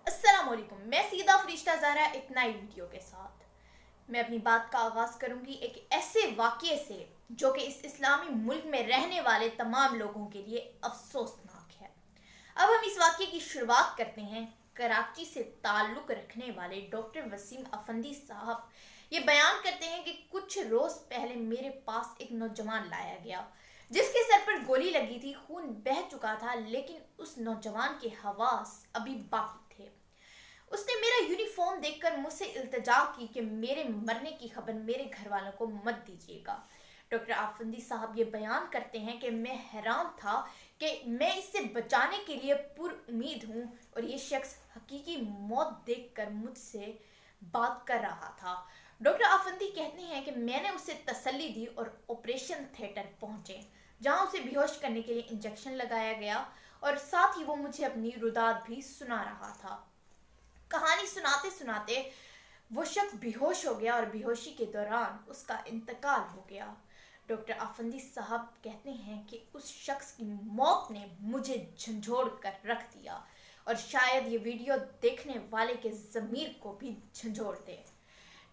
अस्सलाम वालेकुम। मैं सीधा फरिश्ता ज़हरा एक नई वीडियो के साथ। मैं अपनी बात का आगाज़ करूंगी एक ऐसे वाक़ये से जो कि इस इस्लामी मुल्क में रहने वाले तमाम लोगों के लिए अफसोसनाक है। अब हम इस वाक़ये की शुरुआत करते हैं। कराची से ताल्लुक़ रखने वाले डॉक्टर वसीम अफंदी साहब ये बयान करते हैं कि कुछ रोज़ पहले मेरे पास एक नौजवान लाया गया जिसके सर पर गोली लगी थी, खून बह चुका था, लेकिन उस नौजवान के हवास अभी बाकी थे। उसने मेरा यूनिफॉर्म देखकर मुझसे इल्तिजा की कि मेरे मरने की खबर मेरे घर वालों को मत दीजिएगा। डॉक्टर आफंदी साहब ये बयान करते हैं कि मैं हैरान था कि मैं इससे बचाने के लिए पुरुम्मीद हूँ और ये शख्स हकीकी मौत देखकर मुझसे बात कर रहा था। डॉक्टर आफंदी कहते हैं कि मैंने उसे तसल्ली दी और ऑपरेशन थिएटर पहुंचे, जहां उसे बेहोश करने के लिए इंजेक्शन लगाया गया और साथ ही वो मुझे अपनी रुदात भी सुना रहा था। कहानी सुनाते सुनाते वो शख्स बेहोश हो गया और बेहोशी के दौरान उसका इंतकाल हो गया। डॉक्टर आफंदी साहब कहते हैं कि उस शख्स की मौत ने मुझे झंझोड़ कर रख दिया और शायद ये वीडियो देखने वाले के ज़मीर को भी झंझोड़ दे।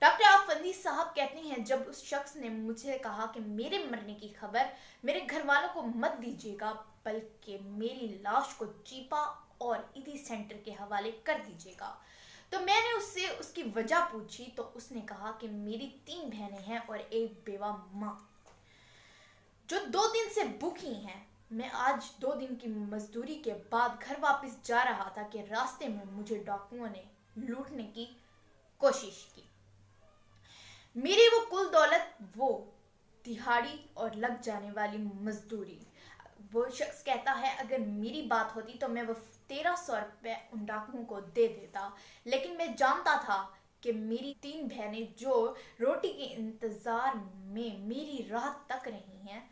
डॉक्टर आफंदी साहब कहते हैं, जब उस शख्स ने मुझे कहा कि मेरे मरने की खबर मेरे घर वालों को मत दीजिएगा, बल्कि मेरी लाश को चीपा और ईदी सेंटर के हवाले कर दीजिएगा, तो मैंने उससे उसकी वजह पूछी तो उसने कहा कि मेरी 3 बहनें हैं और एक बेवा माँ जो 2 दिन से भूखी हैं। मैं आज 2 दिन की मजदूरी के बाद घर वापस जा रहा था कि रास्ते में मुझे डाकुओं ने लूटने की कोशिश की। मेरी वो कुल दौलत, वो दिहाड़ी और लग जाने वाली मजदूरी। वो शख्स कहता है, अगर मेरी बात होती तो मैं वो 1300 रुपये उन डाकुओं को दे देता, लेकिन मैं जानता था कि मेरी 3 बहनें जो रोटी के इंतज़ार में मेरी राह तक रही हैं।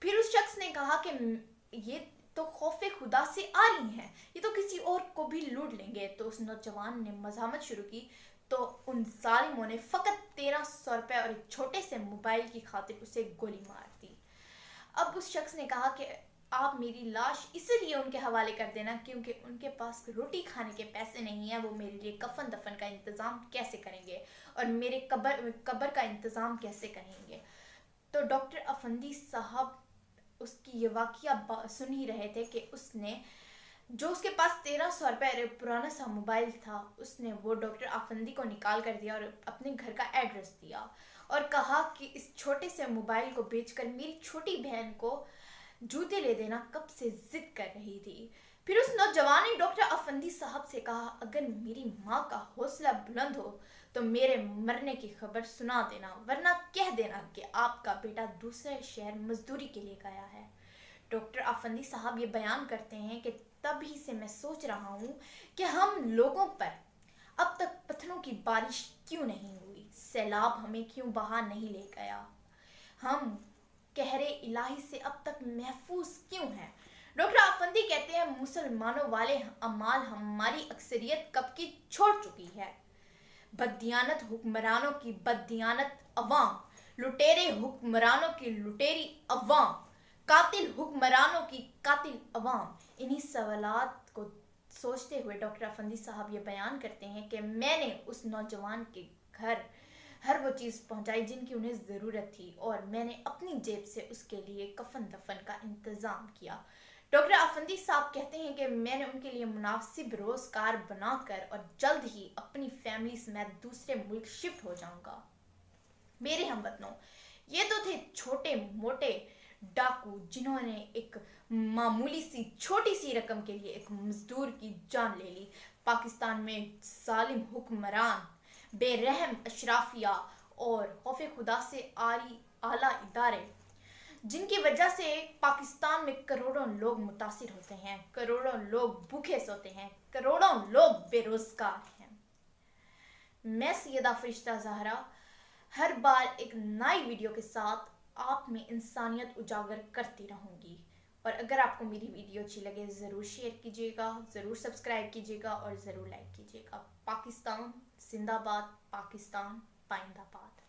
फिर उस शख्स ने कहा कि ये तो खौफे खुदा से आ रही हैं, ये तो किसी और को भी लूट लेंगे। तो उस नौजवान ने मज़ाहमत शुरू की तो उन जालिमों ने फ़कत 1300 रुपये और एक छोटे से मोबाइल की खातिर उसे गोली मार दी। अब उस शख्स ने कहा कि आप मेरी लाश इसलिए उनके हवाले कर देना क्योंकि उनके पास रोटी खाने के पैसे नहीं हैं। वो मेरे लिए कफन दफन का इंतज़ाम कैसे करेंगे और मेरे कब्र का इंतज़ाम कैसे करेंगे। तो डॉक्टर अफंदी साहब उसकी ये वाक़या सुन ही रहे थे कि उसने जो उसके पास 1300 रुपये पुराना सा मोबाइल था, उसने वो डॉक्टर आफंदी को निकाल कर दिया और अपने घर का एड्रेस दिया और कहा कि इस छोटे से मोबाइल को बेचकर मेरी छोटी बहन को जूते ले देना, कब से जिद कर रही थी। फिर उस नौजवान ने डॉक्टर अफंदी साहब से कहा, अगर मेरी माँ का हौसला बुलंद हो तो मेरे मरने की खबर सुना देना, वरना कह देना कि आपका बेटा दूसरे शहर मजदूरी के लिए गया है। डॉक्टर आफंदी साहब ये बयान करते हैं कि तभी से मैं सोच रहा हूँ कि हम लोगों पर अब तक पत्थरों की बारिश क्यों नहीं हुई, सैलाब हमें क्यों बहा नहीं ले गया, हम कहरे इलाही से अब तक महफूज क्यों हैं। डॉक्टर आफंदी कहते हैं, मुसलमानों वाले अमाल हमारी अक्सरियत कब की छोड़ चुकी है। बददियानत हुक्मरानों की बददियानत अवाम, लुटेरे हुक्मरानों की लुटेरी अवाम, कातिल हुक्मरानों की कातिल अवाम। इन्हीं सवालात को सोचते हुए डॉक्टर अफंदी साहब ये बयान करते हैं कि मैंने उस नौजवान के घर हर वो चीज़ पहुंचाई जिनकी उन्हें ज़रूरत थी और मैंने अपनी जेब से उसके लिए कफन दफन का इंतज़ाम किया। डॉक्टर आफंदी साहब कहते हैं कि मैंने उनके लिए मुनासिब रोज़गार बनाकर और जल्द ही अपनी फैमिली समेत दूसरे मुल्क शिफ्ट हो जाऊंगा। मेरे हमवतनों, ये तो थे छोटे मोटे डाकू जिन्होंने एक मामूली सी छोटी सी रकम के लिए एक मजदूर की जान ले ली। पाकिस्तान में जालिम हुक्मरान, बेरहम अशराफिया और खौफे खुदा से आरी आला इदारे, जिनकी वजह से पाकिस्तान में करोड़ों लोग मुतासिर होते हैं, करोड़ों लोग भूखे सोते हैं, करोड़ों लोग बेरोजगार हैं। मैं सैयदा फरिश्ता ज़हरा हर बार एक नई वीडियो के साथ आप में इंसानियत उजागर करती रहूँगी। और अगर आपको मेरी वीडियो अच्छी लगे ज़रूर शेयर कीजिएगा, ज़रूर सब्सक्राइब कीजिएगा और ज़रूर लाइक कीजिएगा। पाकिस्तान जिंदाबाद, पाकिस्तान पाइंदाबाद।